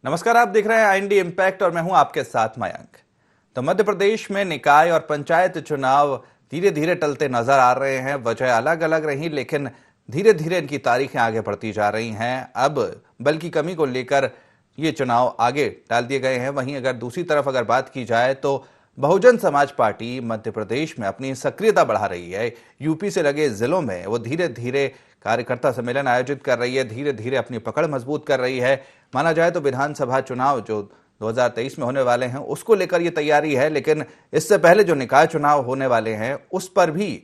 नमस्कार, आप देख रहे हैं आईएनडी इम्पैक्ट और मैं हूं आपके साथ मयंक। तो मध्य प्रदेश में निकाय और पंचायत चुनाव धीरे धीरे टलते नजर आ रहे हैं। वजह अलग अलग रही, लेकिन धीरे धीरे इनकी तारीखें आगे बढ़ती जा रही हैं। अब बल की कमी को लेकर ये चुनाव आगे टाल दिए गए हैं। वहीं अगर दूसरी तरफ अगर बात की जाए तो बहुजन समाज पार्टी मध्य प्रदेश में अपनी सक्रियता बढ़ा रही है। यूपी से लगे जिलों में वो धीरे धीरे कार्यकर्ता सम्मेलन आयोजित कर रही है, धीरे धीरे अपनी पकड़ मजबूत कर रही है। माना जाए तो विधानसभा चुनाव जो 2023 में होने वाले हैं उसको लेकर ये तैयारी है, लेकिन इससे पहले जो निकाय चुनाव होने वाले हैं उस पर भी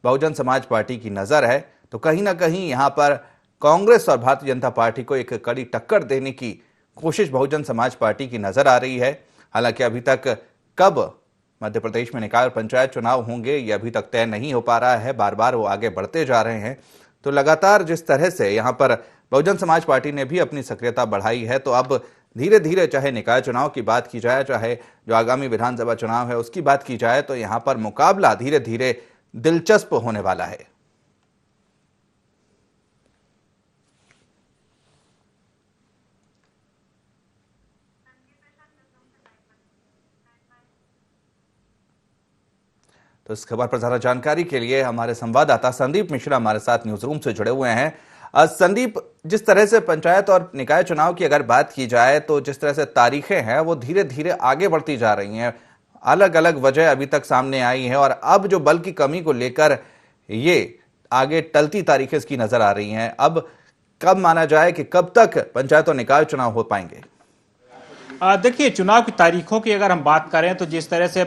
बहुजन समाज पार्टी की नजर है। तो कहीं ना कहीं यहाँ पर कांग्रेस और भारतीय जनता पार्टी को एक कड़ी टक्कर देने की कोशिश बहुजन समाज पार्टी की नजर आ रही है। हालांकि अभी तक कब मध्य प्रदेश में निकाय और पंचायत चुनाव होंगे ये अभी तक तय नहीं हो पा रहा है। बार बार वो आगे बढ़ते जा रहे हैं। तो लगातार जिस तरह से यहाँ पर बहुजन समाज पार्टी ने भी अपनी सक्रियता बढ़ाई है, तो अब धीरे धीरे चाहे निकाय चुनाव की बात की जाए, चाहे जो आगामी विधानसभा चुनाव है उसकी बात की जाए, तो यहाँ पर मुकाबला धीरे धीरे दिलचस्प होने वाला है। तो इस खबर पर ज्यादा जानकारी के लिए हमारे संवाददाता संदीप मिश्रा हमारे साथ न्यूज रूम से जुड़े हुए हैं। संदीप, जिस तरह से पंचायत और निकाय चुनाव की अगर बात की जाए तो जिस तरह से तारीखें हैं वो धीरे धीरे आगे बढ़ती जा रही हैं, अलग अलग वजह अभी तक सामने आई है और अब जो बल की कमी को लेकर ये आगे टलती तारीखें इसकी नजर आ रही हैं। अब कब माना जाए कि कब तक पंचायत और निकाय चुनाव हो पाएंगे? देखिए, चुनाव की तारीखों की अगर हम बात करें तो जिस तरह से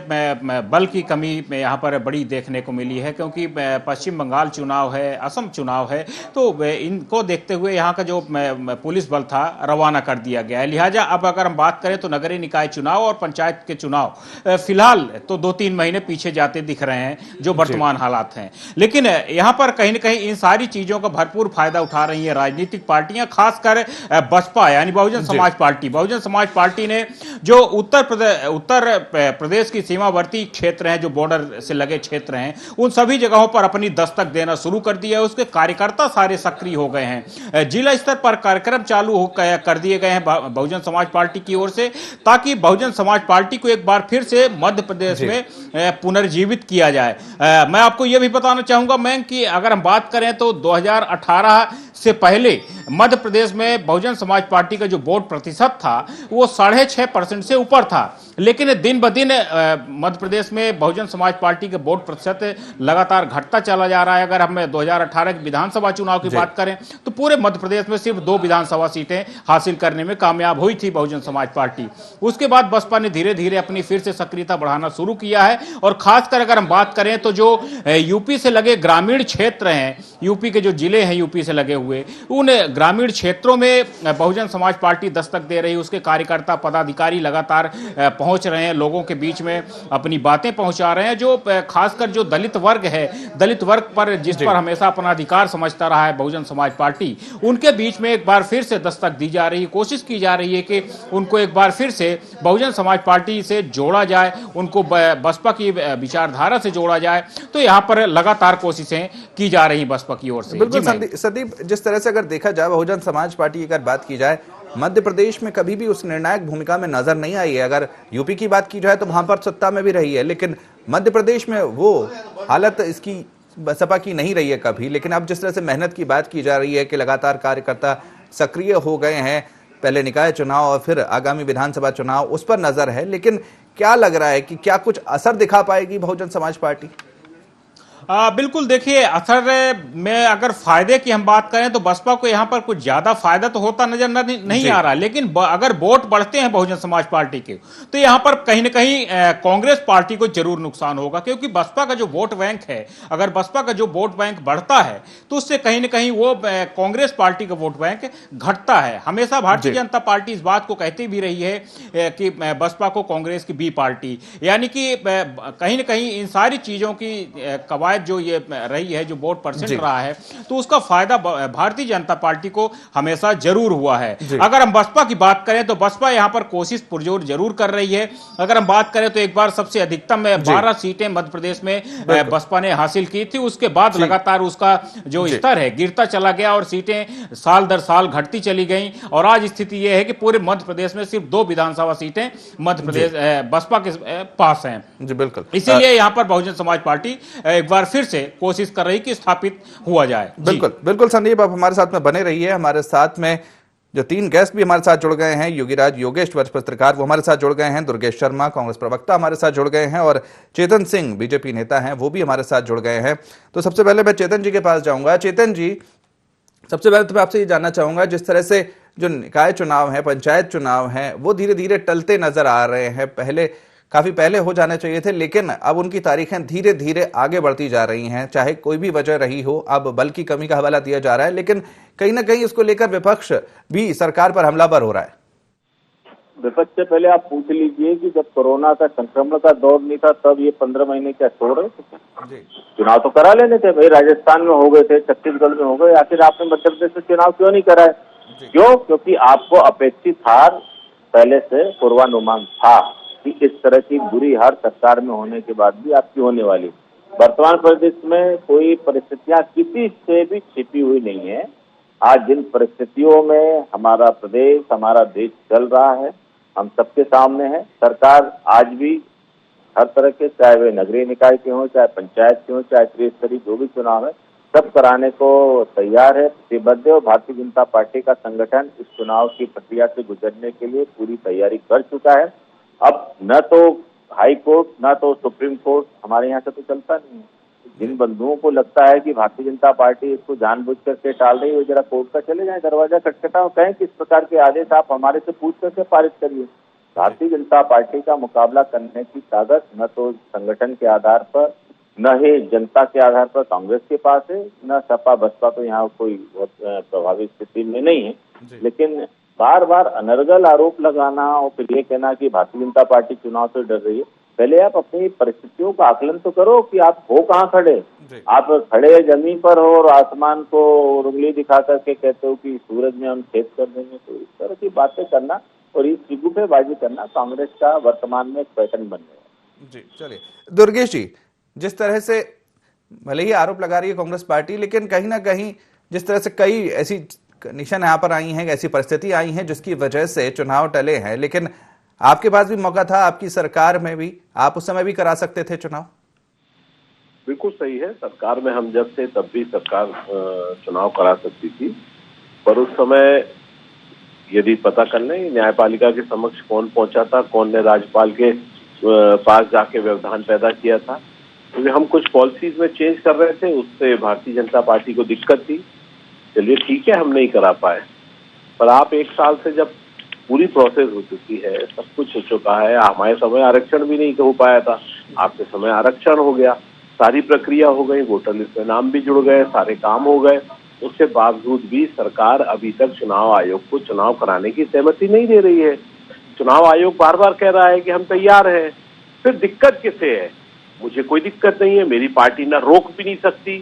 बल की कमी यहाँ पर बड़ी देखने को मिली है, क्योंकि पश्चिम बंगाल चुनाव है, असम चुनाव है, तो इनको देखते हुए यहाँ का जो पुलिस बल था रवाना कर दिया गया है। लिहाजा अब अगर हम बात करें तो नगरीय निकाय चुनाव और पंचायत के चुनाव फिलहाल तो 2-3 महीने पीछे जाते दिख रहे हैं जो वर्तमान हालात हैं। लेकिन यहाँ पर कहीं ना कहीं इन सारी चीजों का भरपूर फायदा उठा रही है राजनीतिक पार्टियां, खासकर बसपा यानी बहुजन समाज पार्टी। बहुजन समाज पार्टी ने जो उत्तर प्रदेश की सीमावर्ती क्षेत्र हैं, जो बॉर्डर से लगे क्षेत्र हैं, उन सभी जगहों पर अपनी दस्तक देना शुरू कर दिया है। उसके कार्यकर्ता सारे सक्रिय हो गए हैं। जिला स्तर पर कार्यक्रम चालू कर दिए गए हैं बहुजन समाज पार्टी की ओर से, ताकि बहुजन समाज पार्टी को एक बार फिर से मध्य प्रदेश में पुनर्जीवित किया जाए। मैं आपको यह भी बताना चाहूंगा मैं कि अगर हम बात करें तो 2018 से पहले मध्य प्रदेश में बहुजन समाज पार्टी का जो वोट प्रतिशत था वो 6.5% से ऊपर था। लेकिन दिन ब दिन मध्य प्रदेश में बहुजन समाज पार्टी के वोट प्रतिशत लगातार घटता चला जा रहा है। अगर हम 2018 के विधानसभा चुनाव की बात करें तो पूरे मध्य प्रदेश में सिर्फ 2 विधानसभा सीटें हासिल करने में कामयाब हुई थी बहुजन समाज पार्टी। उसके बाद बसपा ने धीरे धीरे अपनी फिर से सक्रियता बढ़ाना शुरू किया है। और खासकर अगर हम बात करें तो जो यूपी से लगे ग्रामीण क्षेत्र हैं, यूपी के जो जिले हैं यूपी से लगे हुए, उन ग्रामीण क्षेत्रों में बहुजन समाज पार्टी दस्तक दे रही है। उसके कार्यकर्ता पदाधिकारी लगातार पहुंच रहे हैं, लोगों के बीच में अपनी बातें पहुंचा रहे हैं। जो खासकर जो दलित वर्ग है, दलित वर्ग पर जिस पर हमेशा अपना अधिकार समझता रहा है बहुजन समाज पार्टी, उनके बीच में एक बार फिर से दस्तक दी जा रही है। कोशिश की जा रही है कि उनको एक बार फिर से बहुजन समाज पार्टी से जोड़ा जाए, उनको बसपा की विचारधारा से जोड़ा जाए। तो यहाँ पर लगातार कोशिशें की जा रही बसपा की ओर से। बिल्कुल संदीप, जिस तरह से अगर देखा जाए बहुजन समाज पार्टी की अगर बात की जाए, मध्य प्रदेश में कभी भी उस निर्णायक भूमिका में नजर नहीं आई है। अगर यूपी की बात की जाए तो वहां पर सत्ता में भी रही है, लेकिन मध्य प्रदेश में वो हालत इसकी बसपा की नहीं रही है कभी। लेकिन अब जिस तरह से मेहनत की बात की जा रही है कि लगातार कार्यकर्ता सक्रिय हो गए हैं, पहले निकाय चुनाव और फिर आगामी विधानसभा चुनाव, उस पर नजर है। लेकिन क्या लग रहा है कि क्या कुछ असर दिखा पाएगी बहुजन समाज पार्टी? बिल्कुल, देखिए, असर में अगर फायदे की हम बात करें तो बसपा को यहां पर कुछ ज्यादा फायदा तो होता नजर नहीं आ रहा। लेकिन अगर वोट बढ़ते हैं बहुजन समाज पार्टी के तो यहां पर कहीं ना कहीं कांग्रेस पार्टी को जरूर नुकसान होगा, क्योंकि बसपा का जो वोट बैंक है, अगर बसपा का जो वोट बैंक बढ़ता है तो उससे कहीं ना कहीं वो कांग्रेस पार्टी का वोट बैंक घटता है। हमेशा भारतीय जनता पार्टी इस बात को कहती भी रही है कि बसपा को कांग्रेस की बी पार्टी, यानी कि कहीं ना कहीं इन सारी चीजों की कवायद शायद जो ये रही है, जो वोट परसेंट रहा है, तो उसका फायदा भारतीय जनता पार्टी को हमेशा जरूर हुआ है। अगर हम बसपा की बात करें तो बसपा यहां पर कोशिश पुरजोर जरूर कर रही है। अगर हम बात करें तो एक बार सबसे अधिकतम 12 सीटें मध्य प्रदेश में बसपा ने हासिल की थी, उसके बाद लगातार उसका जो स्तर है गिरता चला गया और सीटें साल दर साल घटती चली गई। और आज स्थिति यह है कि पूरे मध्य प्रदेश में सिर्फ 2 विधानसभा सीटें मध्य प्रदेश बसपा के पास हैं। जी बिल्कुल, इसीलिए यहां पर बहुजन समाज पार्टी एक बार फिर से कोशिश कर रही कि स्थापित हुआ जाए। बिल्कुल बिल्कुल संदीप, आप हमारे साथ में बने रहिए। हमारे साथ में जो 3 गेस्ट भी हमारे साथ जुड़ गए हैं, योगीराज योगेश वरिष्ठ पत्रकार वो हमारे साथ जुड़ गए हैं, दुर्गेश शर्मा कांग्रेस प्रवक्ता हमारे साथ जुड़ गए हैं, और चेतन सिंह बीजेपी नेता हैं वो भी हमारे साथ जुड़ गए हैं। तो सबसे पहले मैं चेतन जी के पास जाऊंगा। चेतन जी, सबसे पहले तो मैं आपसे ये जानना चाहूंगा, जिस तरह से जो निकाय चुनाव है, पंचायत चुनाव है, वो धीरे धीरे टलते नजर आ रहे हैं। पहले काफी पहले हो जाने चाहिए थे, लेकिन अब उनकी तारीखें धीरे धीरे आगे बढ़ती जा रही हैं, चाहे कोई भी वजह रही हो। अब बल की कमी का हवाला दिया जा रहा है, लेकिन कहीं ना कहीं इसको लेकर विपक्ष भी सरकार पर हमलावर हो रहा है। विपक्ष से पहले आप पूछ लीजिए कि जब कोरोना का संक्रमण का दौर नहीं था तब ये 15 महीने क्या छोड़ रहे थे? चुनाव तो करा लेने थे भाई। राजस्थान में हो गए थे, छत्तीसगढ़ में हो गए, आखिर आपने मध्य प्रदेश में चुनाव क्यों नहीं कराए? क्यों? क्योंकि आपको अपेक्षित हार पहले से पूर्वानुमान था कि इस तरह की बुरी हार सरकार में होने के बाद भी आपकी होने वाली। वर्तमान परिस्थिति में कोई परिस्थितियां किसी से भी छिपी हुई नहीं है। आज जिन परिस्थितियों में हमारा प्रदेश, हमारा देश चल रहा है, हम सबके सामने है। सरकार आज भी हर तरह के, चाहे वे नगरीय निकाय के हों, चाहे पंचायत के हों, चाहे त्रिस्तरीय जो भी चुनाव है, सब कराने को तैयार है, प्रतिबद्ध है। और भारतीय जनता पार्टी का संगठन इस चुनाव की प्रक्रिया से गुजरने के लिए पूरी तैयारी कर चुका है। अब न तो हाई कोर्ट न तो सुप्रीम कोर्ट हमारे यहाँ से तो चलता नहीं है। जिन बंधुओं को लगता है कि भारतीय जनता पार्टी इसको जानबूझ करके टाल रही है, जरा कोर्ट का चले जाएं, दरवाजा खटखटाओ, कहें किस प्रकार के आदेश आप हमारे से पूछ करके पारित करिए। भारतीय जनता पार्टी का मुकाबला करने की ताकत न तो संगठन के आधार पर, न ही जनता के आधार पर कांग्रेस के पास है, न सपा बसपा तो यहाँ कोई बहुत प्रभावित स्थिति में नहीं है। लेकिन बार बार अनर्गल आरोप लगाना और फिर ये कहना कि भारतीय जनता पार्टी चुनाव से डर रही है, पहले आप अपनी परिस्थितियों का आकलन तो करो कि आप हो कहाँ खड़े। आप खड़े जमीन पर हो और आसमान को उंगली दिखा करके कहते हो कि सूरज में हम छेद कर देंगे। तो इस तरह की बातें करना और इस शिगुफेबाजी करना कांग्रेस का वर्तमान में एक पैटर्न बन गया। जी चलिए, दुर्गेश जी, जिस तरह से भले ही आरोप लगा रही है कांग्रेस पार्टी, लेकिन कहीं ना कहीं जिस तरह से कई ऐसी कंडीशन यहाँ पर आई हैं, ऐसी परिस्थिति आई हैं जिसकी वजह से चुनाव टले हैं, लेकिन आपके पास भी मौका था, आपकी सरकार में भी, आप उस समय भी करा सकते थे चुनाव। बिल्कुल सही है, सरकार में हम जब थे तब भी सरकार चुनाव करा सकती थी, पर उस समय यदि पता करने न्यायपालिका के समक्ष कौन पहुंचा था, कौन ने राज्यपाल के पास जाके व्यवधान पैदा किया था, क्योंकि हम कुछ पॉलिसीज में चेंज कर रहे थे, उससे भारतीय जनता पार्टी को दिक्कत थी। चलिए ठीक है, हम नहीं करा पाए, पर आप 1 साल से जब पूरी प्रोसेस हो चुकी है, सब कुछ हो चुका है, हमारे समय आरक्षण भी नहीं हो पाया था, आपके समय आरक्षण हो गया, सारी प्रक्रिया हो गई, वोटर लिस्ट में नाम भी जुड़ गए, सारे काम हो गए, उसके बावजूद भी सरकार अभी तक चुनाव आयोग को चुनाव कराने की सहमति नहीं दे रही है। चुनाव आयोग बार बार कह रहा है कि हम तैयार हैं, फिर दिक्कत किसे है? मुझे कोई दिक्कत नहीं है, मेरी पार्टी ना रोक भी नहीं सकती,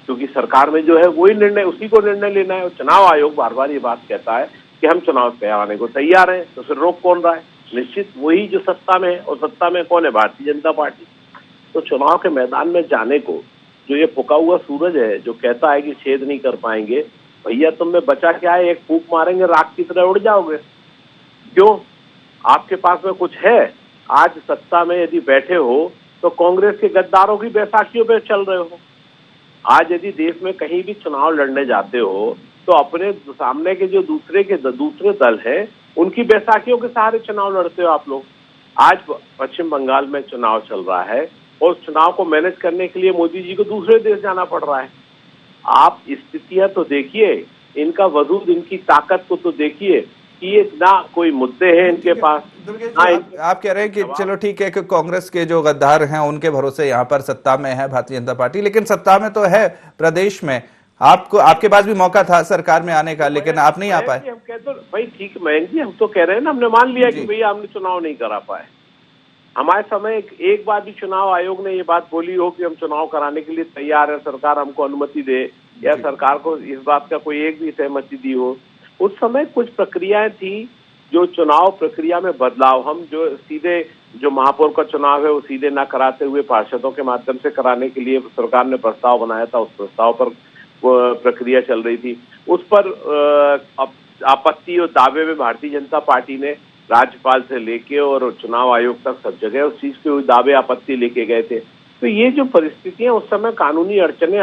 क्योंकि सरकार में जो है वही निर्णय, उसी को निर्णय लेना है। चुनाव आयोग बार बार ये बात कहता है कि हम चुनाव कराने को तैयार हैं, तो फिर रोक कौन रहा है? निश्चित वही जो सत्ता में है, और सत्ता में कौन है? भारतीय जनता पार्टी। तो चुनाव के मैदान में जाने को जो ये फुका हुआ सूरज है, जो कहता है कि छेद नहीं कर पाएंगे, भैया तुम में बचा क्या है? एक फूंक मारेंगे, राख की तरह उड़ जाओगे। क्यों? आपके पास में कुछ है? आज सत्ता में यदि बैठे हो तो कांग्रेस के गद्दारों की बैसाखियों पे चल रहे हो। आज यदि देश में कहीं भी चुनाव लड़ने जाते हो तो अपने सामने के जो दूसरे दल हैं, उनकी बैसाखियों के सहारे चुनाव लड़ते हो आप लोग। आज पश्चिम बंगाल में चुनाव चल रहा है और चुनाव को मैनेज करने के लिए मोदी जी को दूसरे देश जाना पड़ रहा है। आप स्थितियां तो देखिए, इनका वजूद, इनकी ताकत को तो देखिए कि ये ना कोई मुद्दे हैं इनके पास। आप कह रहे हैं कि चलो ठीक है कि कांग्रेस के जो गद्दार हैं उनके भरोसे यहाँ पर सत्ता में है भारतीय जनता पार्टी, लेकिन सत्ता में तो है प्रदेश में। आपको, आपके पास भी मौका था सरकार में आने का, लेकिन आप नहीं आ पाए। हम कहते भाई ठीक, मयंक जी हम तो कह रहे हैं ना, हमने मान लिया कि भैया हमने चुनाव नहीं करा पाए, हमारे समय एक बार भी चुनाव आयोग ने ये बात बोली हो कि हम चुनाव कराने के लिए तैयार है, सरकार हमको अनुमति दे, या सरकार को इस बात का कोई एक भी सहमति दी हो? उस समय कुछ प्रक्रियाएं थी जो चुनाव प्रक्रिया में बदलाव, हम जो सीधे जो महापौर का चुनाव है वो सीधे ना कराते हुए पार्षदों के माध्यम से कराने के लिए सरकार ने प्रस्ताव बनाया था। उस प्रस्ताव पर प्रक्रिया चल रही थी। उस पर आपत्ति और दावे में भारतीय जनता पार्टी ने राज्यपाल से लेके और चुनाव आयोग तक सब जगह उस चीज के दावे आपत्ति लेके गए थे। तो ये जो परिस्थितियां उस समय कानूनी अड़चनें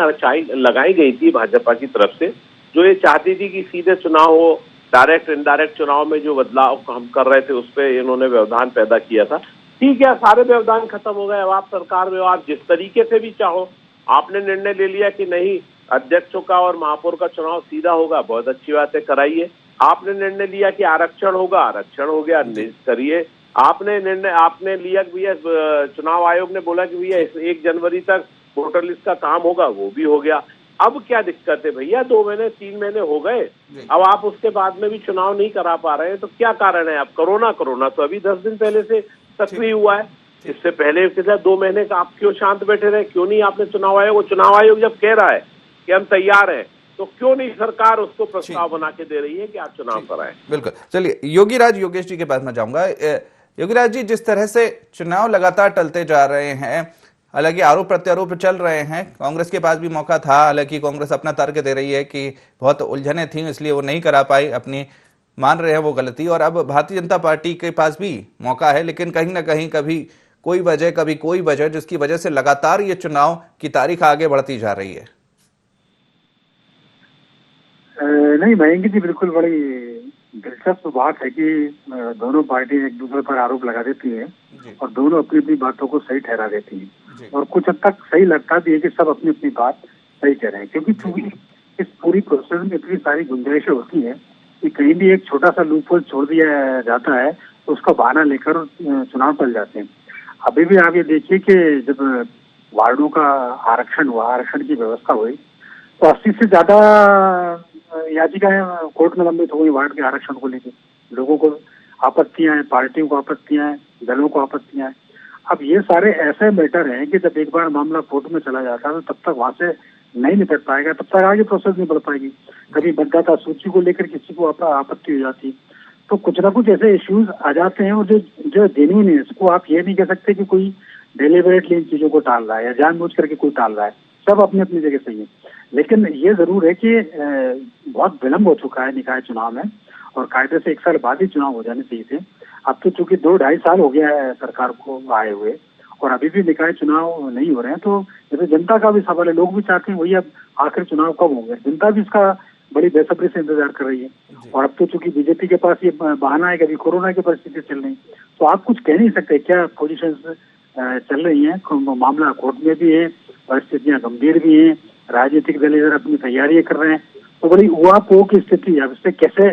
लगाई गई थी भाजपा की तरफ से, जो ये चाहती थी कि सीधे चुनाव हो, डायरेक्ट इनडायरेक्ट चुनाव में जो बदलाव हम कर रहे थे उस पर इन्होंने व्यवधान पैदा किया था। ठीक है, सारे व्यवधान खत्म हो गए। अब आप सरकार में हो, आप जिस तरीके से भी चाहो, आपने निर्णय ले लिया कि नहीं अध्यक्षों का और महापौर का चुनाव सीधा होगा, बहुत अच्छी बात है, कराइए। आपने निर्णय लिया कि आरक्षण होगा, आरक्षण हो गया, करिए। आपने लिया कि भैया चुनाव आयोग ने बोला कि भैया 1 जनवरी तक वोटर लिस्ट का काम होगा, वो भी हो गया। अब क्या दिक्कत है भैया? 2 महीने 3 महीने हो गए, अब आप उसके बाद में भी चुनाव नहीं करा पा रहे हैं, तो क्या कारण है? अब कोरोना तो अभी 10 दिन पहले से सक्रिय हुआ है। इससे पहले 2 महीने का आप क्यों शांत बैठे रहे? क्यों नहीं आपने चुनाव आयोग जब कह रहा है कि हम तैयार हैं, तो क्यों नहीं सरकार उसको प्रस्ताव बना के दे रही है कि आप चुनाव कराएं? बिल्कुल। चलिए योगेश जी के पास मैं जाऊंगा। योगीराज जी, जिस तरह से चुनाव लगातार टलते जा रहे हैं, हालांकि आरोप प्रत्यारोप चल रहे हैं, कांग्रेस के पास भी मौका था, हालांकि कांग्रेस अपना तर्क दे रही है कि बहुत उलझने थी इसलिए वो नहीं करा पाई, अपनी मान रहे हैं वो गलती, और अब भारतीय जनता पार्टी के पास भी मौका है, लेकिन कहीं ना कहीं कभी कोई वजह कभी कोई वजह, जिसकी वजह से लगातार ये चुनाव की तारीख आगे बढ़ती जा रही है। नहीं मयंक जी, बिल्कुल बड़ी दिलचस्प बात है कि दोनों पार्टी एक दूसरे पर आरोप लगा देती है और दोनों अपनी अपनी बातों को सही ठहरा देती हैं, और कुछ हद तक सही लगता भी है कि सब अपनी अपनी बात सही कह रहे हैं, क्योंकि चूंकि इस पूरी प्रोसेस में इतनी सारी गुंजाइशें होती हैं कि कहीं भी एक छोटा सा लूपहोल छोड़ दिया जाता है तो उसका बहाना लेकर चुनाव टल जाते हैं। अभी भी आप ये देखिए कि जब वार्डों का आरक्षण हुआ, आरक्षण की व्यवस्था हुई, तो 80 से ज्यादा याचिकाएं कोर्ट में लंबित हो गई वार्ड के आरक्षण को लेकर। लोगों को आपत्तियां हैं, पार्टियों को आपत्तियां हैं, दलों को आपत्तियां हैं। अब ये सारे ऐसे मैटर हैं कि जब एक बार मामला कोर्ट में चला जाता है तो तब तक वहां से नहीं निपट पाएगा, तब तक आगे प्रोसेस नहीं बढ़ पाएगी। कभी मतदाता सूची को लेकर किसी को आपत्ति हो जाती, तो कुछ ना कुछ ऐसे इश्यूज आ जाते हैं, और जो जेन्युइन है, इसको आप ये नहीं कह सकते कि कोई डेलिबरेटली इन चीजों को टाल रहा है या जानबूझ करके कोई टाल रहा है। सब अपनी अपनी जगह सही है, लेकिन ये जरूर है कि बहुत विलम्ब हो चुका है निकाय चुनाव में, और कायदे से 1 साल बाद ही चुनाव हो जाने चाहिए थे। अब तो चूंकि 2-2.5 साल हो गया है सरकार को आए हुए, और अभी भी निकाय चुनाव नहीं हो रहे हैं, तो जैसे जनता का भी सवाल है, लोग भी चाहते हैं वही अब आखिर चुनाव कब होंगे। जनता भी इसका बड़ी बेसब्री से इंतजार कर रही है, और अब तो चूंकि बीजेपी के पास ये बहाना है कि अभी कोरोना की परिस्थिति चल रही, तो आप कुछ कह नहीं सकते क्या पोजीशन चल रही है। मामला कोर्ट में भी है, परिस्थितियां गंभीर भी हैं, राजनीतिक दल इधर अपनी तैयारियां कर रहे हैं, तो बड़ी उहापोह की स्थिति है। अब इससे कैसे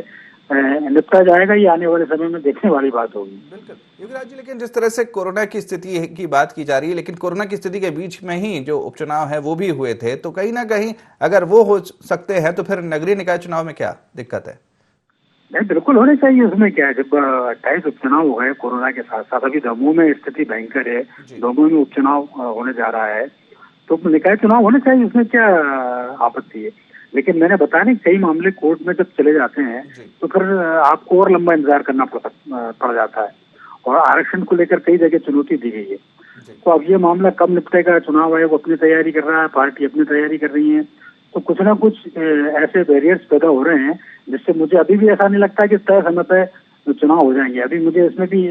निपटा जाएगा ये आने वाले समय में देखने वाली बात होगी। बिल्कुल योगराज जी, लेकिन जिस तरह से कोरोना की स्थिति की बात की जा रही है, लेकिन कोरोना की स्थिति के बीच में ही जो उपचुनाव है वो भी हुए थे, तो कहीं ना कहीं अगर वो हो सकते हैं तो फिर नगरीय निकाय चुनाव में क्या दिक्कत है? नहीं, बिल्कुल होने चाहिए। उसमें क्या है, जब 28 उपचुनाव हो गए कोरोना के साथ साथ, अभी दमोह में स्थिति भयंकर है, दमोह में उपचुनाव होने जा रहा है, तो निकाय चुनाव होने चाहिए, उसमें क्या आपत्ति है। लेकिन मैंने बताया नहीं, कई मामले कोर्ट में जब चले जाते हैं तो फिर आपको और लंबा इंतजार करना पड़ जाता है, और आरक्षण को लेकर कई जगह चुनौती दी गई है। तो अब ये मामला कब निपटेगा, चुनाव आयोग अपनी तैयारी कर रहा है, पार्टी अपनी तैयारी कर रही है, तो कुछ ना कुछ ऐसे बैरियर्स पैदा हो रहे हैं जिससे मुझे अभी भी ऐसा नहीं लगता कि तय समय पे चुनाव हो जाएंगे। अभी मुझे इसमें भी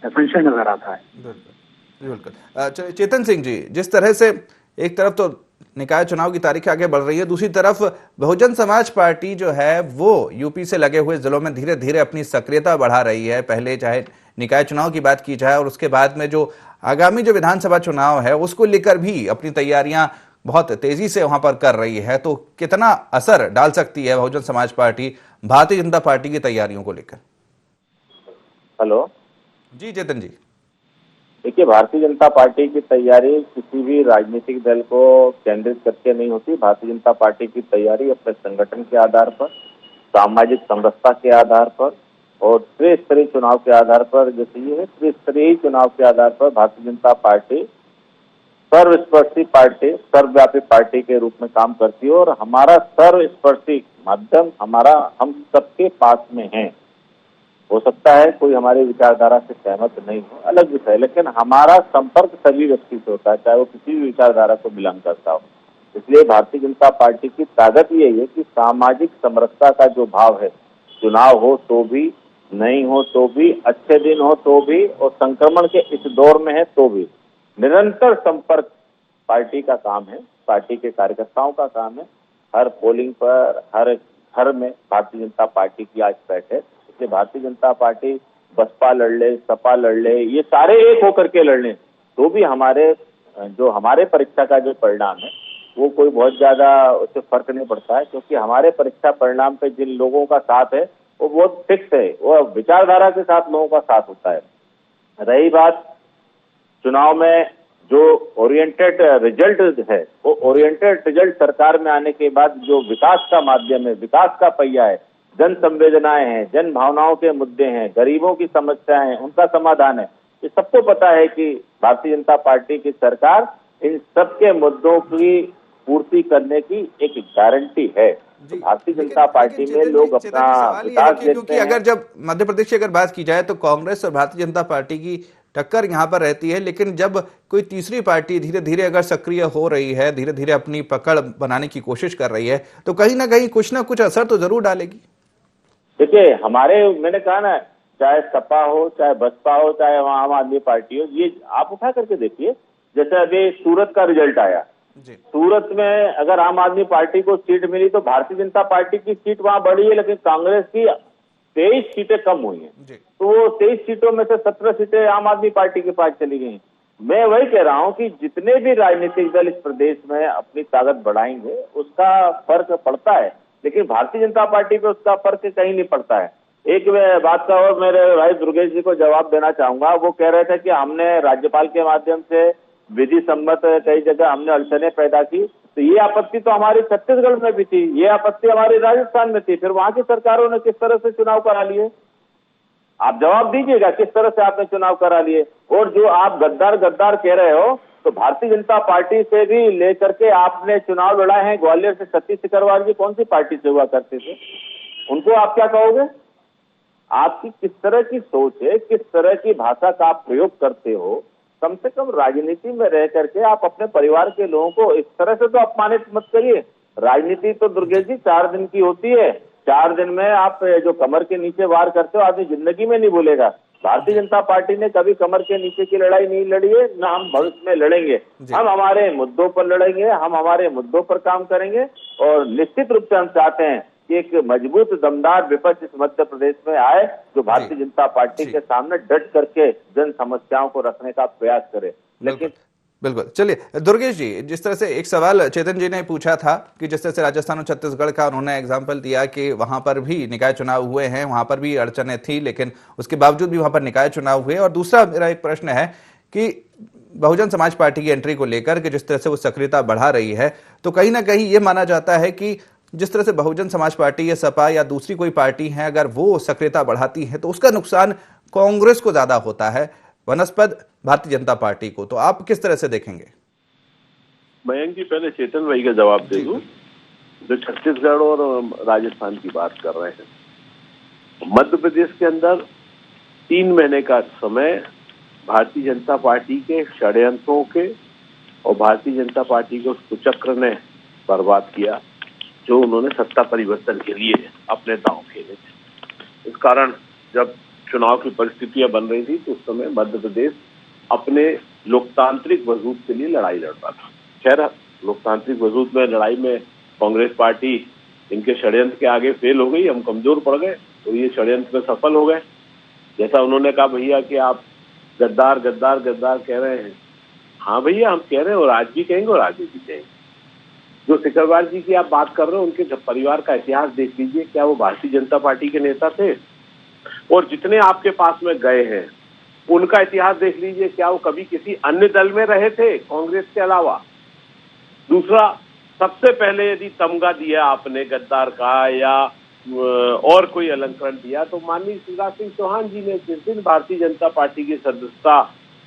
संशय नजर आता है। बिल्कुल। चेतन सिंह जी, जिस तरह से एक तरफ तो निकाय चुनाव की तारीख आगे बढ़ रही है, दूसरी तरफ बहुजन समाज पार्टी जो है वो यूपी से लगे हुए जिलों में धीरे धीरे अपनी सक्रियता बढ़ा रही है। पहले चाहे निकाय चुनाव की बात की जाए और उसके बाद में जो आगामी जो विधानसभा चुनाव है उसको लेकर भी अपनी तैयारियां बहुत तेजी से वहां पर कर रही है, तो कितना असर डाल सकती है बहुजन समाज पार्टी भारतीय जनता पार्टी की तैयारियों को लेकर? हेलो जी चेतन जी। देखिए, भारतीय जनता पार्टी की तैयारी किसी भी राजनीतिक दल को केंद्रित करके नहीं होती। भारतीय जनता पार्टी की तैयारी अपने संगठन के आधार पर, सामाजिक समरसता के आधार पर, और त्रिस्तरीय चुनाव के आधार पर, जैसे ये है त्रिस्तरीय चुनाव के आधार पर भारतीय जनता पार्टी सर्वस्पर्शी पार्टी, सर्वव्यापी पार्टी के रूप में काम करती है और हमारा सर्वस्पर्शी माध्यम हम सबके पास में है। हो सकता है कोई हमारी विचारधारा से सहमत नहीं हो, अलग विषय है, लेकिन हमारा संपर्क सभी व्यक्ति से होता है, चाहे वो किसी भी विचारधारा को बिलोंग करता हो। इसलिए भारतीय जनता पार्टी की ताकत यही है कि सामाजिक समरसता का जो भाव है, चुनाव हो तो भी, नहीं हो तो भी, अच्छे दिन हो तो भी और संक्रमण के इस दौर में है तो भी, निरंतर संपर्क पार्टी का काम है, पार्टी के कार्यकर्ताओं का काम है। हर पोलिंग पर, हर घर में भारतीय जनता पार्टी की आज बैठ है। इसलिए भारतीय जनता पार्टी बसपा लड़ ले, सपा लड़ ले, ये सारे एक होकर के लड़ लें तो भी हमारे परीक्षा का जो परिणाम है वो कोई बहुत ज्यादा उससे फर्क नहीं पड़ता है, क्योंकि हमारे परीक्षा परिणाम पे जिन लोगों का साथ है वो बहुत फिक्स है, वो विचारधारा के साथ लोगों का साथ होता है। रही बात चुनाव में जो ओरिएंटेड रिजल्ट है, वो ओरिएंटेड रिजल्ट सरकार में आने के बाद जो विकास का माध्यम है, विकास का पहिया है, जन संवेदनाएं हैं, जन भावनाओं के मुद्दे हैं, गरीबों की समस्याएं हैं, उनका समाधान है, ये सबको पता है कि भारतीय जनता पार्टी की सरकार इन सबके मुद्दों की पूर्ति करने की एक गारंटी है। तो भारतीय जनता पार्टी में लोग अपना विकास देखते क्योंकि हैं। अगर जब मध्य प्रदेश की अगर बात की जाए तो कांग्रेस और भारतीय जनता पार्टी की टक्कर यहाँ पर रहती है, लेकिन जब कोई तीसरी पार्टी धीरे धीरे अगर सक्रिय हो रही है, धीरे धीरे अपनी पकड़ बनाने की कोशिश कर रही है, तो कहीं ना कुछ असर तो जरूर डालेगी। देखिए मैंने कहा ना, चाहे सपा हो, चाहे बसपा हो, चाहे आम आदमी पार्टी हो, ये आप उठा करके देखिए। जैसे अभी सूरत का रिजल्ट आया, सूरत में अगर आम आदमी पार्टी को सीट मिली तो भारतीय जनता पार्टी की सीट वहां बढ़ी है, लेकिन कांग्रेस की 23 सीटें कम हुई हैं। तो वो 23 सीटों में से 17 सीटें आम आदमी पार्टी के पास चली गई। मैं वही कह रहा हूं कि जितने भी राजनीतिक दल इस प्रदेश में अपनी ताकत बढ़ाएंगे उसका फर्क पड़ता है, लेकिन भारतीय जनता पार्टी पे उसका फर्क कहीं नहीं पड़ता है। एक बात का और मेरे भाई दुर्गेश जी को जवाब देना चाहूंगा। वो कह रहे थे कि हमने राज्यपाल के माध्यम से विधि सम्मत कई जगह हमने अड़चने पैदा की, तो ये आपत्ति तो हमारी छत्तीसगढ़ में भी थी, ये आपत्ति हमारी राजस्थान में थी, फिर वहां की सरकारों ने किस तरह से चुनाव करा लिए? आप जवाब दीजिएगा, किस तरह से आपने चुनाव करा लिए? और जो आप गद्दार कह रहे हो, तो भारतीय जनता पार्टी से भी लेकर के आपने चुनाव लड़ा है। ग्वालियर से सतीश सिकरवार जी कौन सी पार्टी से हुआ करते थे, उनको आप क्या कहोगे? आपकी किस तरह की सोच है, किस तरह की भाषा का आप प्रयोग करते हो? कम से कम राजनीति में रह करके आप अपने परिवार के लोगों को इस तरह से तो अपमानित मत करिए। राजनीति तो दुर्गेश जी 4 दिन की होती है, 4 दिन में आप जो कमर के नीचे वार करते हो आदमी जिंदगी में नहीं भूलेगा। भारतीय जनता पार्टी ने कभी कमर के नीचे की लड़ाई नहीं लड़ी है, ना हम भविष्य में लड़ेंगे। हम हमारे मुद्दों पर लड़ेंगे, हम हमारे मुद्दों पर काम करेंगे और निश्चित रूप से हम चाहते हैं कि एक मजबूत दमदार विपक्ष इस मध्य प्रदेश में आए, जो भारतीय जनता पार्टी के सामने डट करके जन समस्याओं को रखने का प्रयास करे। लेकिन बिल्कुल, चलिए दुर्गेश जी, जिस तरह से एक सवाल चेतन जी ने पूछा था कि जिस तरह से राजस्थान और छत्तीसगढ़ का उन्होंने एग्जाम्पल दिया कि वहां पर भी निकाय चुनाव हुए हैं, वहां पर भी अड़चनें थी, लेकिन उसके बावजूद भी वहां पर निकाय चुनाव हुए। और दूसरा मेरा एक प्रश्न है कि बहुजन समाज पार्टी की एंट्री को लेकर के जिस तरह से वो सक्रियता बढ़ा रही है, तो कहीं ना कहीं ये माना जाता है कि जिस तरह से बहुजन समाज पार्टी या सपा या दूसरी कोई पार्टी है, अगर वो सक्रियता बढ़ाती है तो उसका नुकसान कांग्रेस को ज्यादा होता है वनस्पत भारतीय जनता पार्टी को। तो आप किस तरह से देखेंगे? मयंक जी, पहले चेतन भाई का जवाब दे दूं, जो छत्तीसगढ़ और राजस्थान की बात कर रहे हैं। मध्य प्रदेश के अंदर 3 महीने का समय भारतीय जनता पार्टी के षड्यंत्रों के और भारतीय जनता पार्टी के उस कुचक्र ने बर्बाद किया जो उन्होंने सत्ता परिवर्तन के लिए अपने दांव खेले थे। इस कारण जब चुनाव की परिस्थितियां बन रही थी तो उस समय मध्य प्रदेश अपने लोकतांत्रिक वजूद के लिए लड़ाई लड़ रहा था। खैर, लोकतांत्रिक वजूद में लड़ाई में कांग्रेस पार्टी इनके षड्यंत्र के आगे फेल हो गई, हम कमजोर पड़ गए, तो ये षड्यंत्र में सफल हो गए। जैसा उन्होंने कहा भैया कि आप गद्दार कह रहे हैं, हाँ भैया हम कह रहे हैं और आज भी कहेंगे और आगे भी कहेंगे। जो सिकरवार जी की आप बात कर रहे हो, उनके परिवार का इतिहास देख लीजिए, क्या वो भारतीय जनता पार्टी के नेता थे? और जितने आपके पास में गए हैं उनका इतिहास देख लीजिए, क्या वो कभी किसी अन्य दल में रहे थे कांग्रेस के अलावा? दूसरा, सबसे पहले यदि तमगा दिया आपने गद्दार का या और कोई अलंकरण दिया। तो माननीय शिवराज सिंह चौहान जी ने जिस दिन भारतीय जनता पार्टी की सदस्यता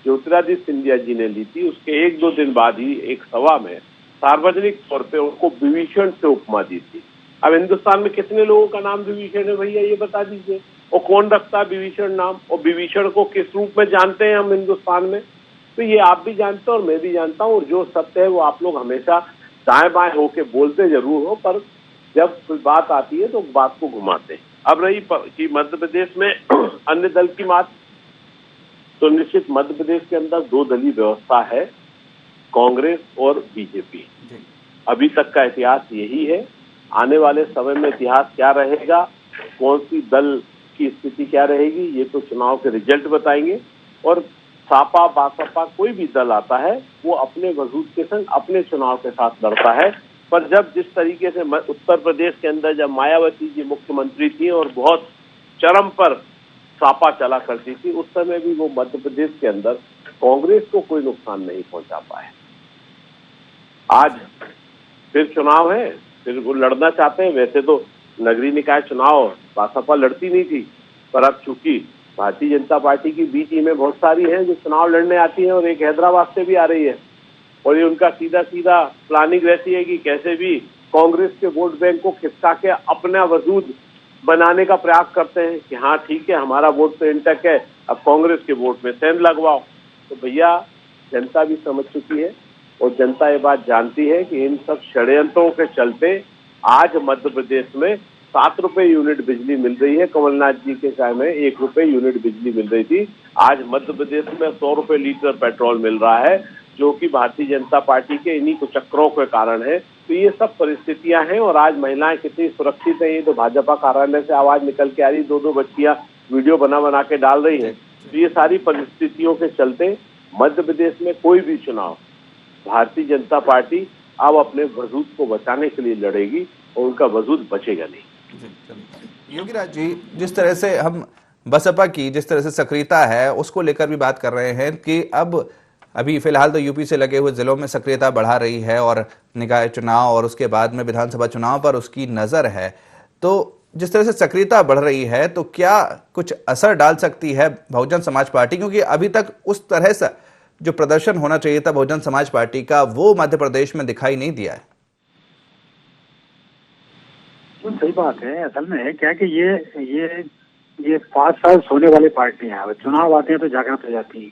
ज्योतिरादित्य सिंधिया जी ने ली थी, उसके 1-2 दिन बाद ही एक सभा में सार्वजनिक तौर पे उनको विभीषण से उपमा दी थी। अब हिंदुस्तान में कितने लोगों का नाम विभीषण है भैया, ये बता दीजिए। और कौन रखता है विभीषण नाम, और विभीषण को किस रूप में जानते हैं हम हिंदुस्तान में? तो ये आप भी जानते हो और मैं भी जानता हूँ, और जो सत्य है वो आप लोग हमेशा दाएं बाएं होके बोलते जरूर हो, पर जब कोई बात आती है तो बात को घुमाते हैं। अब रही कि मध्य प्रदेश में अन्य दल की बात, तो निश्चित मध्य प्रदेश के अंदर 2 दलीय व्यवस्था है, कांग्रेस और बीजेपी। अभी तक का इतिहास यही है। आने वाले समय में इतिहास क्या रहेगा, कौन सी दल की स्थिति क्या रहेगी, ये तो चुनाव के रिजल्ट बताएंगे। और सापा बासपा कोई भी दल आता है वो अपने वजूद के संग अपने चुनाव के साथ लड़ता है। पर जब जिस तरीके से उत्तर प्रदेश के अंदर जब मायावती जी मुख्यमंत्री थी और बहुत चरम पर सापा चला करती थी, उस समय भी वो मध्य प्रदेश के अंदर कांग्रेस को कोई नुकसान नहीं पहुंचा पाए। आज फिर चुनाव है, फिर वो लड़ना चाहते हैं। वैसे तो नगरीय निकाय चुनाव बासपा लड़ती नहीं थी, पर अब चूंकि भारतीय जनता पार्टी की बी टीमें बहुत सारी हैं जो चुनाव लड़ने आती हैं, और एक हैदराबाद से भी आ रही है, और ये उनका सीधा सीधा प्लानिंग रहती है कि कैसे भी कांग्रेस के वोट बैंक को खिसका के अपना वजूद बनाने का प्रयास करते हैं कि हाँ ठीक है, हमारा वोट तो इंटैक्ट है, अब कांग्रेस के वोट में सेंध लगवाओ। तो भैया जनता भी समझ चुकी है, और जनता ये बात जानती है कि इन सब षड्यंत्रों के चलते आज मध्य प्रदेश में 7 रुपए यूनिट बिजली मिल रही है। कमलनाथ जी के समय में 1 रुपए यूनिट बिजली मिल रही थी, आज मध्य प्रदेश में 100 रुपए लीटर पेट्रोल मिल रहा है, जो कि भारतीय जनता पार्टी के इन्हीं कुचक्रों के कारण है। तो ये सब परिस्थितियां हैं, और आज महिलाएं कितनी सुरक्षित है, ये तो भाजपा कार्यालय से आवाज निकल के आ रही, 2-2 बच्चियां वीडियो बना के डाल रही है। तो ये सारी परिस्थितियों के चलते मध्य प्रदेश में कोई भी चुनाव भारतीय जनता पार्टी अब अपने वजूद को बचाने के लिए लड़ेगी, और उनका वजूद बचेगा नहीं। योगी राज जी, जिस तरह से हम बसपा की जिस तरह से सक्रियता है उसको लेकर भी बात कर रहे हैं कि अब अभी फिलहाल तो यूपी से लगे हुए जिलों में सक्रियता बढ़ा रही है, और निकाय चुनाव और उसके बाद में विधानसभा चुनाव पर उसकी नजर है। तो जिस तरह से सक्रियता बढ़ रही है, तो क्या कुछ असर डाल सकती है बहुजन समाज पार्टी, क्योंकि अभी तक उस तरह से जो प्रदर्शन होना चाहिए था बहुजन समाज पार्टी का, वो मध्य प्रदेश में दिखाई नहीं दिया है। तो सही बात है। असल में है क्या कि ये 5 साल सोने वाली पार्टियां हैं, चुनाव आते हैं तो जागृत हो जाती है,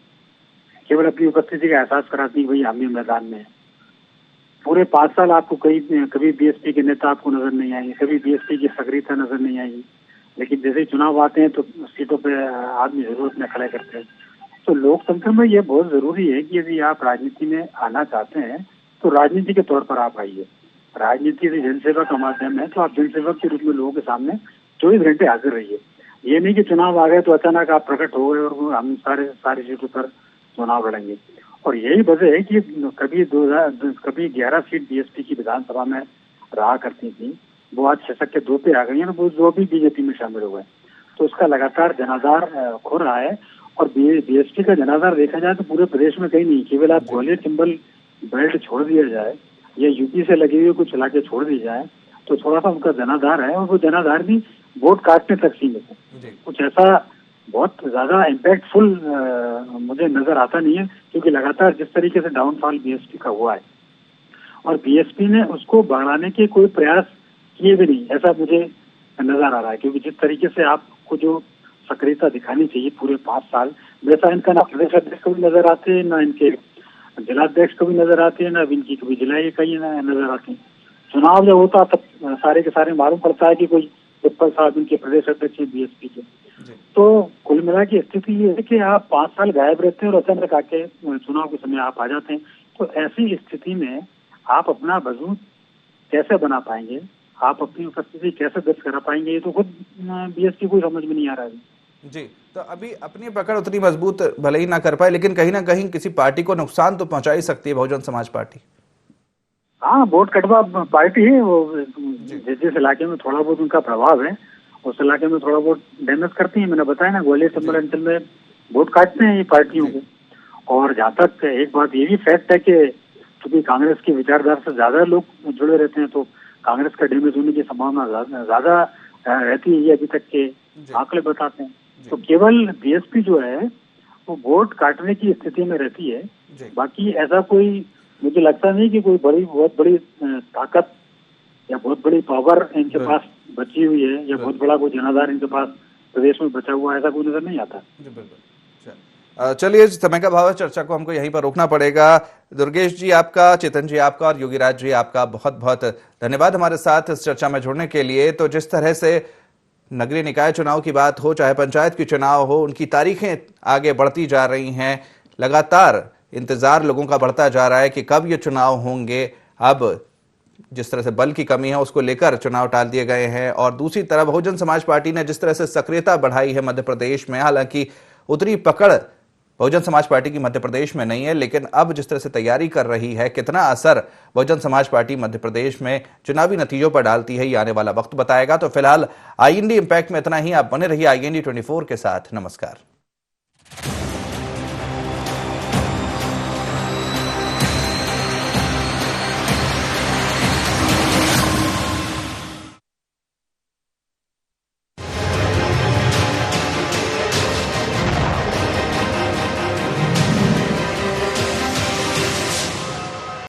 केवल अपनी उपस्थिति का एहसास कराती है भाई हम भी मैदान में। पूरे 5 साल आपको कभी बीएसपी के नेता आपको नजर नहीं आएंगे, कभी बीएसपी की सक्रियता नजर नहीं आएगी, लेकिन जैसे ही चुनाव आते हैं तो सीटों पे आदमी जरूर अपने खड़े करते हैं। तो लोकतंत्र में ये बहुत जरूरी है कि यदि आप राजनीति में आना चाहते हैं तो राजनीति के तौर पर आप आइए। राजनीति यदि जनसेवा का माध्यम है तो आप जनसेवक के रूप में लोगों के सामने 24 घंटे हाजिर रहिए। ये नहीं कि चुनाव आ गए तो अचानक आप प्रकट हो गए और हम सारी सीटों पर चुनाव लड़ेंगे। और यही वजह है कि कभी 11 सीट बीएसपी की विधानसभा में रहा करती थी, वो आज 6 के 2 पे आ गई है, वो जो भी बीजेपी में शामिल हुए। तो उसका लगातार जनाधार खो रहा है। और बीएसपी का जनाधार देखा जाए तो पूरे प्रदेश में कहीं नहीं, केवल आप ग्वालियर चंबल बेल्ट छोड़ दिया जाए या यूपी से लगे हुए कुछ इलाके छोड़ दिए जाए तो थोड़ा सा उनका जनाधार है, और वो जनाधार भी वोट काटने तक सीमित है। कुछ ऐसा बहुत ज्यादा इम्पैक्टफुल मुझे नजर आता नहीं है, क्योंकि लगातार जिस तरीके से डाउनफॉल बीएसपी का हुआ है और बीएसपी ने उसको बढ़ाने के कोई प्रयास किए भी नहीं, ऐसा मुझे नजर आ रहा है। क्योंकि जिस तरीके से आपको जो सक्रियता दिखानी चाहिए पूरे 5 साल, वैसा इनका ना प्रदेश अध्यक्ष को भी नजर आते हैं, ना इनके जिलाध्यक्ष को भी नजर आते हैं, ना इनकी कभी जिला इकाई नजर आती है। चुनाव जब होता तब सारे के सारे मालूम पड़ता है कि कोई पिप्पल साहब इनके प्रदेश अध्यक्ष है बीएसपी के। तो कुल मिला की स्थिति ये है कि आप 5 साल गायब रहते हैं और अचानक आके चुनाव के समय आप आ जाते हैं। तो ऐसी स्थिति में आप अपना वजूद कैसे बना पाएंगे, आप अपनी उपस्थिति कैसे दर्ज करा पाएंगे, ये तो खुद बीएसपी को समझ में नहीं आ रहा है जी। तो अभी अपनी पकड़ उतनी मजबूत भले ही ना कर पाए, लेकिन कहीं ना कहीं किसी पार्टी को नुकसान तो पहुंचा ही सकती है बहुजन समाज पार्टी। हाँ, वोट कटवा पार्टी है वो, जिस इलाके में थोड़ा बहुत उनका प्रभाव है उस इलाके में थोड़ा बहुत डैमेज करती है। मैंने बताया ना, ग्वालियर चंबल अंचल में वोट काटते हैं ये पार्टियों को। और जहाँ तक एक बात ये भी फैक्ट है कि क्योंकि कांग्रेस की विचारधारा से ज्यादा लोग जुड़े रहते हैं तो कांग्रेस का डैमेज होने की संभावना ज्यादा रहती है, ये अभी तक के आंकड़े बताते हैं। तो केवल बीएसपी जो है वो वोट काटने की स्थिति में रहती है। बाकी ऐसा कोई मुझे लगता नहीं कि कोई बहुत बड़ी ताकत या बहुत बड़ी पावर इनके पास बची हुई है, या बहुत बड़ा कोई जनाधार इनके पास प्रदेश में बचा हुआ है, ऐसा कोई नजर नहीं आता। चलिए, समय का अभाव है, चर्चा को हमको यहीं पर रोकना पड़ेगा। दुर्गेश जी आपका, चेतन जी आपका और योगीराज जी आपका बहुत बहुत धन्यवाद हमारे साथ इस चर्चा में जुड़ने के लिए। तो जिस तरह से नगरीय निकाय चुनाव की बात हो, चाहे पंचायत की चुनाव हो, उनकी तारीखें आगे बढ़ती जा रही हैं। लगातार इंतजार लोगों का बढ़ता जा रहा है कि कब ये चुनाव होंगे। अब जिस तरह से बल की कमी है उसको लेकर चुनाव टाल दिए गए हैं, और दूसरी तरफ बहुजन समाज पार्टी ने जिस तरह से सक्रियता बढ़ाई है मध्य प्रदेश में, हालांकि उतनी पकड़ बहुजन समाज पार्टी की मध्य प्रदेश में नहीं है, लेकिन अब जिस तरह से तैयारी कर रही है, कितना असर बहुजन समाज पार्टी मध्य प्रदेश में चुनावी नतीजों पर डालती है, ये आने वाला वक्त बताएगा। तो फिलहाल IND इम्पैक्ट में इतना ही। आप बने रहिए IND 24 के साथ। नमस्कार।